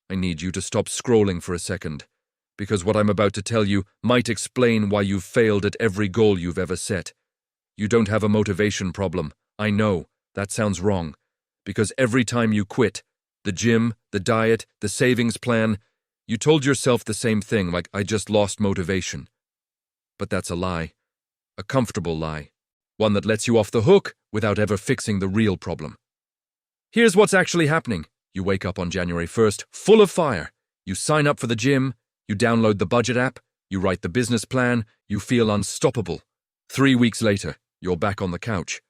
I need you to stop scrolling for a second, because what I'm about to tell you might explain why you've failed at every goal you've ever set. You don't have a motivation problem. I know, that sounds wrong, because every time you quit, the gym, the diet, the savings plan, you told yourself the same thing, like, I just lost motivation. But that's a lie. A comfortable lie. One that lets you off the hook without ever fixing the real problem. Here's what's actually happening. You wake up on January 1st, full of fire. You sign up for the gym, you download the budget app, you write the business plan, you feel unstoppable. 3 weeks later, you're back on the couch.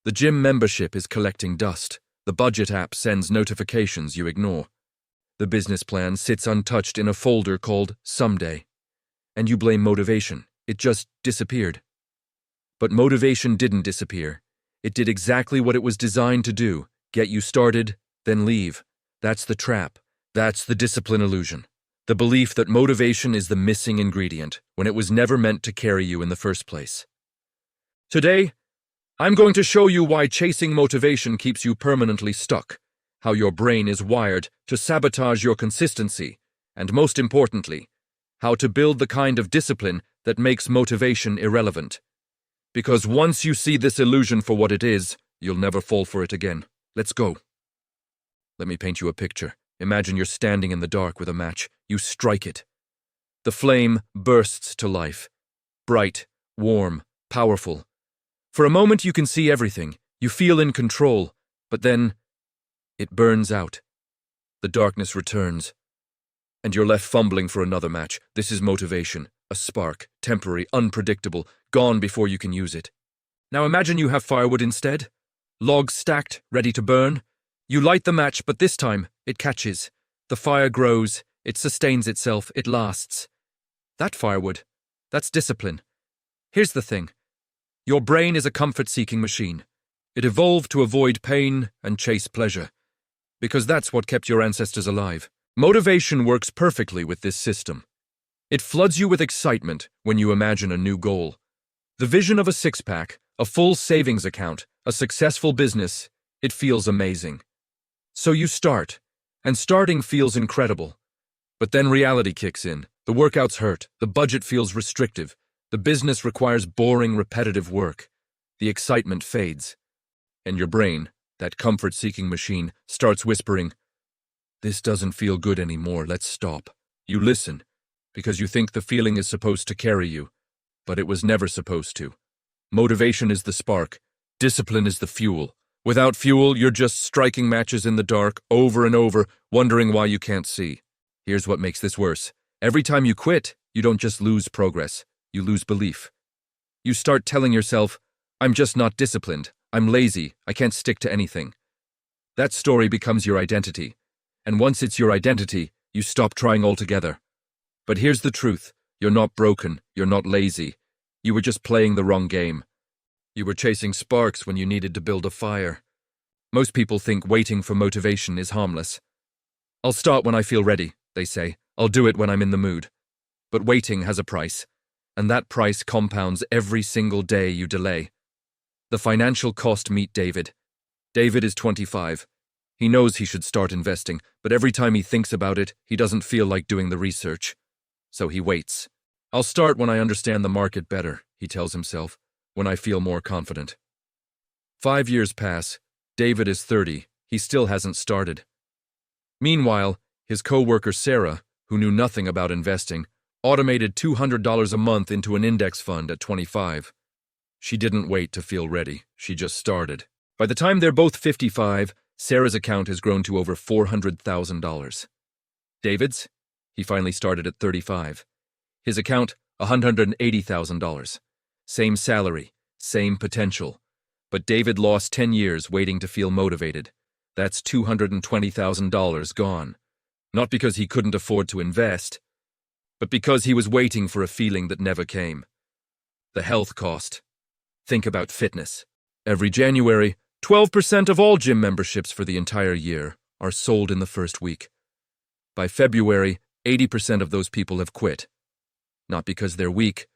The gym membership is collecting dust. The budget app sends notifications you ignore. The business plan sits untouched in a folder called Someday. And you blame motivation. It just disappeared. But motivation didn't disappear. It did exactly what it was designed to do. Get you started, then leave. That's the trap. That's the discipline illusion. The belief that motivation is the missing ingredient when it was never meant to carry you in the first place. Today, I'm going to show you why chasing motivation keeps you permanently stuck, how your brain is wired to sabotage your consistency, and most importantly, how to build the kind of discipline that makes motivation irrelevant. Because once you see this illusion for what it is, you'll never fall for it again. Let's go. Let me paint you a picture. Imagine you're standing in the dark with a match. You strike it. The flame bursts to life. Bright, warm, powerful. For a moment you can see everything. You feel in control, but then it burns out. The darkness returns, and you're left fumbling for another match. This is motivation. A spark, temporary, unpredictable, gone before you can use it. Now imagine you have firewood instead. Logs stacked, ready to burn. You light the match, but this time, it catches. The fire grows, it sustains itself, it lasts. That firewood, that's discipline. Here's the thing. Your brain is a comfort-seeking machine. It evolved to avoid pain and chase pleasure, because that's what kept your ancestors alive. Motivation works perfectly with this system. It floods you with excitement when you imagine a new goal. The vision of a six-pack, a full savings account, a successful business, it feels amazing. So you start, and starting feels incredible. But then reality kicks in. The workouts hurt, the budget feels restrictive, the business requires boring, repetitive work. The excitement fades, and your brain, that comfort-seeking machine, starts whispering, "This doesn't feel good anymore, let's stop." You listen, because you think the feeling is supposed to carry you, but it was never supposed to. Motivation is the spark, discipline is the fuel. Without fuel, you're just striking matches in the dark, over and over, wondering why you can't see. Here's what makes this worse. Every time you quit, you don't just lose progress, you lose belief. You start telling yourself, "I'm just not disciplined, I'm lazy, I can't stick to anything." That story becomes your identity, and once it's your identity, you stop trying altogether. But here's the truth, you're not broken, you're not lazy. You were just playing the wrong game. You were chasing sparks when you needed to build a fire. Most people think waiting for motivation is harmless. "I'll start when I feel ready," they say. "I'll do it when I'm in the mood." But waiting has a price, and that price compounds every single day you delay. The financial cost. Meet David. David is 25. He knows he should start investing, but every time he thinks about it, he doesn't feel like doing the research. So he waits. "I'll start when I understand the market better," he tells himself, "when I feel more confident." 5 years pass. David is 30. He still hasn't started. Meanwhile, his co-worker Sarah, who knew nothing about investing, automated $200 a month into an index fund at 25. She didn't wait to feel ready. She just started. By the time they're both 55, Sarah's account has grown to over $400,000. David's? He finally started at 35. His account, $180,000. Same salary, same potential. But David lost 10 years waiting to feel motivated. That's $220,000 gone. Not because he couldn't afford to invest, but because he was waiting for a feeling that never came. The health cost. Think about fitness. Every January, 12% of all gym memberships for the entire year are sold in the first week. By February, 80% of those people have quit. Not because they're weak,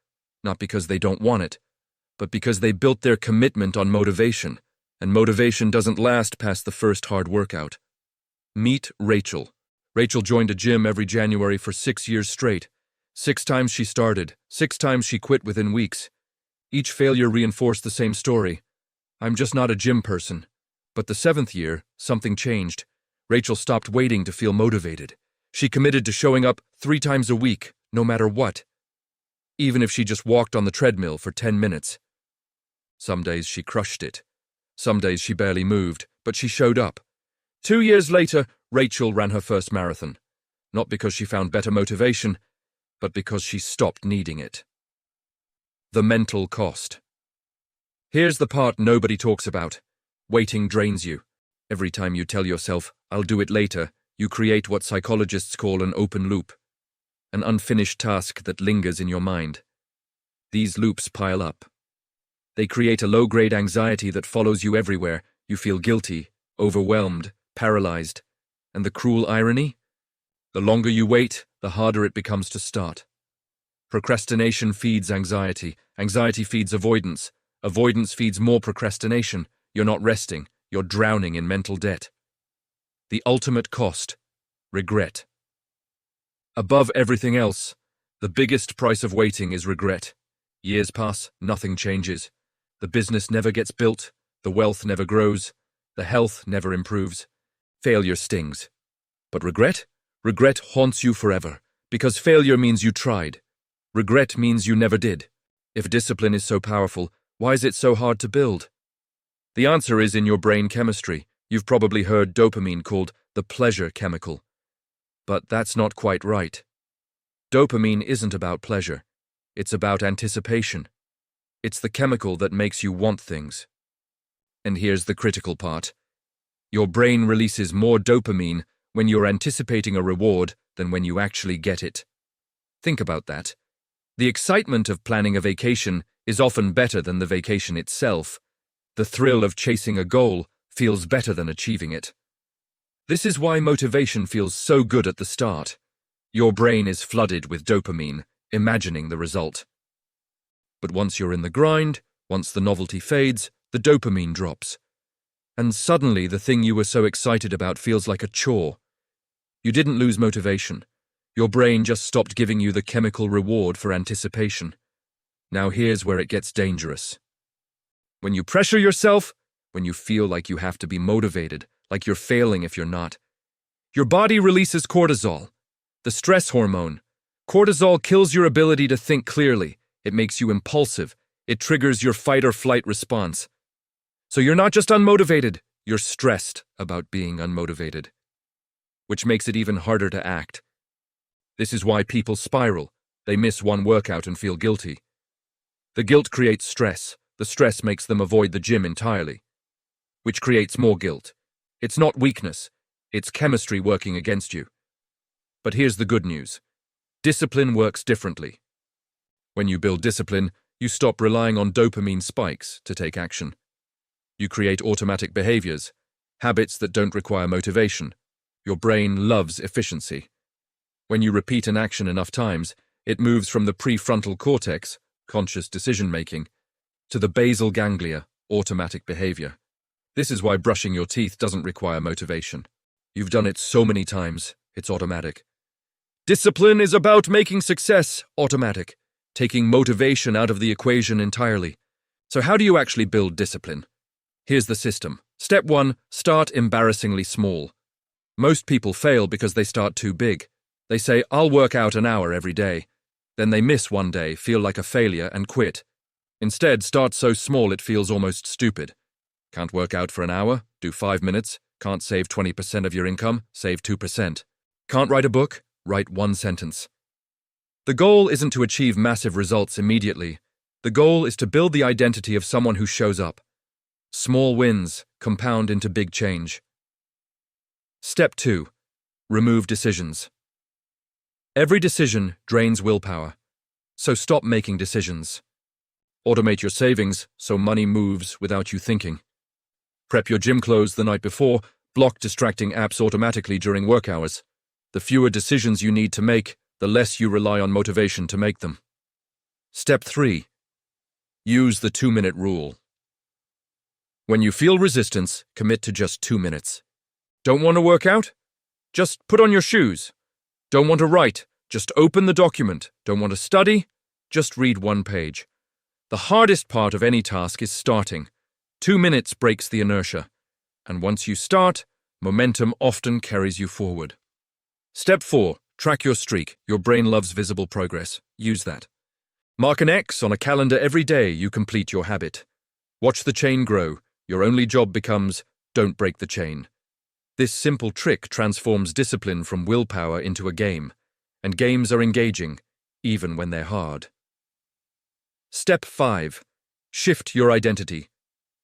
not because they don't want it, but because they built their commitment on motivation, and motivation doesn't last past the first hard workout. Meet Rachel. Rachel joined a gym every January for 6 years straight. 6 times she started, 6 times she quit within weeks. Each failure reinforced the same story. I'm just not a gym person. But the 7th year, something changed. Rachel stopped waiting to feel motivated. She committed to showing up 3 times a week, no matter what. Even if she just walked on the treadmill for 10 minutes. Some days she crushed it. Some days she barely moved, but she showed up. 2 years later, Rachel ran her first marathon. Not because she found better motivation, but because she stopped needing it. The mental cost. Here's the part nobody talks about. Waiting drains you. Every time you tell yourself, I'll do it later, you create what psychologists call an open loop. An unfinished task that lingers in your mind. These loops pile up. They create a low-grade anxiety that follows you everywhere. You feel guilty, overwhelmed, paralyzed. And the cruel irony? The longer you wait, the harder it becomes to start. Procrastination feeds anxiety. Anxiety feeds avoidance. Avoidance feeds more procrastination. You're not resting. You're drowning in mental debt. The ultimate cost: regret. Above everything else, the biggest price of waiting is regret. Years pass, nothing changes. The business never gets built, the wealth never grows, the health never improves. Failure stings. But regret? Regret haunts you forever, because failure means you tried. Regret means you never did. If discipline is so powerful, why is it so hard to build? The answer is in your brain chemistry. You've probably heard dopamine called the pleasure chemical. But that's not quite right. Dopamine isn't about pleasure. It's about anticipation. It's the chemical that makes you want things. And here's the critical part. Your brain releases more dopamine when you're anticipating a reward than when you actually get it. Think about that. The excitement of planning a vacation is often better than the vacation itself. The thrill of chasing a goal feels better than achieving it. This is why motivation feels so good at the start. Your brain is flooded with dopamine, imagining the result. But once you're in the grind, once the novelty fades, the dopamine drops. And suddenly the thing you were so excited about feels like a chore. You didn't lose motivation. Your brain just stopped giving you the chemical reward for anticipation. Now here's where it gets dangerous. When you pressure yourself, when you feel like you have to be motivated, like you're failing if you're not, your body releases cortisol, the stress hormone. Cortisol kills your ability to think clearly. It makes you impulsive. It triggers your fight or flight response. So you're not just unmotivated, you're stressed about being unmotivated, which makes it even harder to act. This is why people spiral. They miss one workout and feel guilty. The guilt creates stress. The stress makes them avoid the gym entirely, which creates more guilt. It's not weakness. It's chemistry working against you. But here's the good news. Discipline works differently. When you build discipline, you stop relying on dopamine spikes to take action. You create automatic behaviors, habits that don't require motivation. Your brain loves efficiency. When you repeat an action enough times, it moves from the prefrontal cortex, conscious decision-making, to the basal ganglia, automatic behavior. This is why brushing your teeth doesn't require motivation. You've done it so many times, it's automatic. Discipline is about making success automatic, taking motivation out of the equation entirely. So how do you actually build discipline? Here's the system. Step 1, start embarrassingly small. Most people fail because they start too big. They say, I'll work out an hour every day. Then they miss one day, feel like a failure, and quit. Instead, start so small it feels almost stupid. Can't work out for an hour? Do 5 minutes. Can't save 20% of your income? Save 2%. Can't write a book? Write 1 sentence. The goal isn't to achieve massive results immediately. The goal is to build the identity of someone who shows up. Small wins compound into big change. Step 2. Remove decisions. Every decision drains willpower, so stop making decisions. Automate your savings so money moves without you thinking. Prep your gym clothes the night before, block distracting apps automatically during work hours. The fewer decisions you need to make, the less you rely on motivation to make them. Step 3. Use the 2-minute rule. When you feel resistance, commit to just 2 minutes. Don't want to work out? Just put on your shoes. Don't want to write? Just open the document. Don't want to study? Just read one page. The hardest part of any task is starting. 2 minutes breaks the inertia. And once you start, momentum often carries you forward. Step 4. Track your streak. Your brain loves visible progress. Use that. Mark an X on a calendar every day you complete your habit. Watch the chain grow. Your only job becomes, don't break the chain. This simple trick transforms discipline from willpower into a game, and games are engaging, even when they're hard. Step 5. Shift your identity.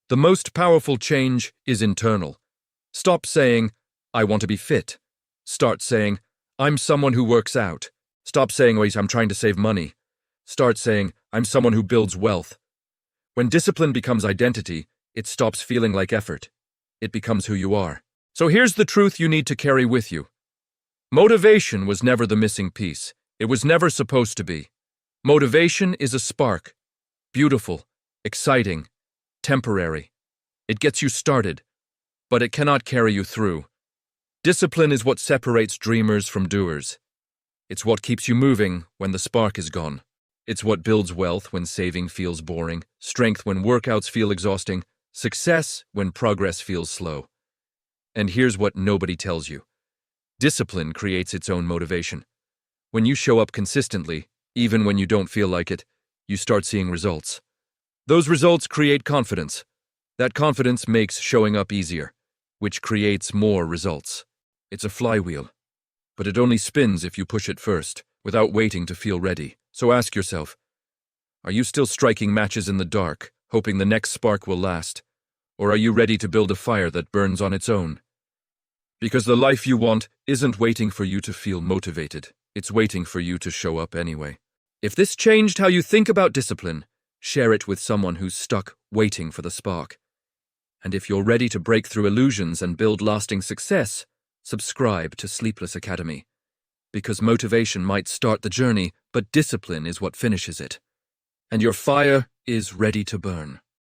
The most powerful change is internal. Stop saying, I want to be fit. Start saying, I'm someone who works out. Stop saying, wait, I'm trying to save money. Start saying, I'm someone who builds wealth. When discipline becomes identity, it stops feeling like effort. It becomes who you are. So here's the truth you need to carry with you. Motivation was never the missing piece. It was never supposed to be. Motivation is a spark. Beautiful, exciting, temporary. It gets you started, but it cannot carry you through. Discipline is what separates dreamers from doers. It's what keeps you moving when the spark is gone. It's what builds wealth when saving feels boring, strength when workouts feel exhausting, success when progress feels slow. And here's what nobody tells you. Discipline creates its own motivation. When you show up consistently, even when you don't feel like it, you start seeing results. Those results create confidence. That confidence makes showing up easier, which creates more results. It's a flywheel, but it only spins if you push it first, without waiting to feel ready. So ask yourself, are you still striking matches in the dark, hoping the next spark will last? Or are you ready to build a fire that burns on its own? Because the life you want isn't waiting for you to feel motivated. It's waiting for you to show up anyway. If this changed how you think about discipline, share it with someone who's stuck waiting for the spark. And if you're ready to break through illusions and build lasting success, subscribe to Sleepless Academy. Because motivation might start the journey, but discipline is what finishes it. And your fire is ready to burn.